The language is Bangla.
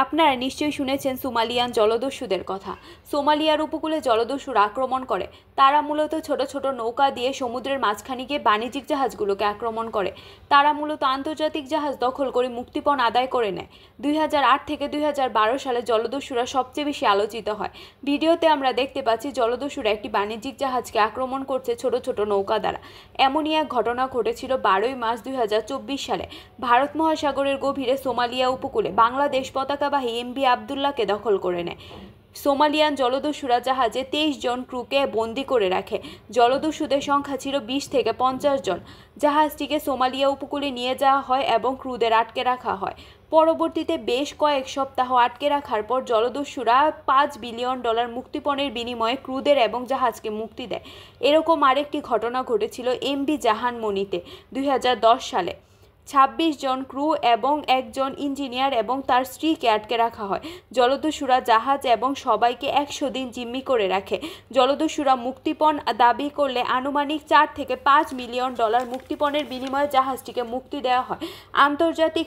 আপনারা নিশ্চয়ই শুনেছেন সোমালিয়ান জলদস্যুদের কথা। সোমালিয়ার উপকূলে জলদস্যুরা আক্রমণ করে। তারা মূলত ছোট ছোট নৌকা দিয়ে সমুদ্রের মাঝখানে গিয়ে বাণিজ্যিক জাহাজগুলোকে আক্রমণ করে। তারা মূলত আন্তর্জাতিক জাহাজ দখল করে মুক্তিপণ আদায় করে নেয়। 2008 থেকে 2012 সালে জলদস্যুরা সবচেয়ে বেশি আলোচিত হয়। ভিডিওতে আমরা দেখতে পাচ্ছি জলদস্যুরা একটি বাণিজ্যিক জাহাজকে আক্রমণ করছে ছোট ছোট নৌকা দ্বারা। এমনই এক ঘটনা ঘটেছিল 12 মার্চ 2024 সালে। ভারত মহাসাগরের গভীরে সোমালিয়া উপকূলে বাংলাদেশ পতাকাবাহী এমভি আবদুল্লাহকে দখল করে নেয়। সোমালিয়ান জলদস্যুরা জাহাজে 23 জন ক্রুকে বন্দী করে রাখে। জলদস্যুদের সংখ্যা ছিল 20 থেকে 50 জন। জাহাজটিকে সোমালিয়া উপকূলে নিয়ে যাওয়া হয় এবং ক্রুদের আটকে রাখা হয়। পরবর্তীতে বেশ কয়েক সপ্তাহ আটকে রাখার পর জলদস্যুরা $5 বিলিয়ন মুক্তিপণের বিনিময়ে ক্রুদের এবং জাহাজকে মুক্তি দেয়। এরকম আরেকটি ঘটনা ঘটেছিল এমভি জাহানমণিতে 2010 সালে। 26 জন ক্রু এবং একজন ইঞ্জিনিয়ার এবং তার স্ত্রীকে আটকে রাখা হয়। জলদস্যুরা জাহাজ এবং সবাইকে 100 দিন জিম্মি করে রাখে। জলদস্যুরা মুক্তিপণ দাবি করলে আনুমানিক $4 থেকে $5 মিলিয়ন মুক্তিপণের বিনিময়ে জাহাজটিকে মুক্তি দেওয়া হয়। আন্তর্জাতিক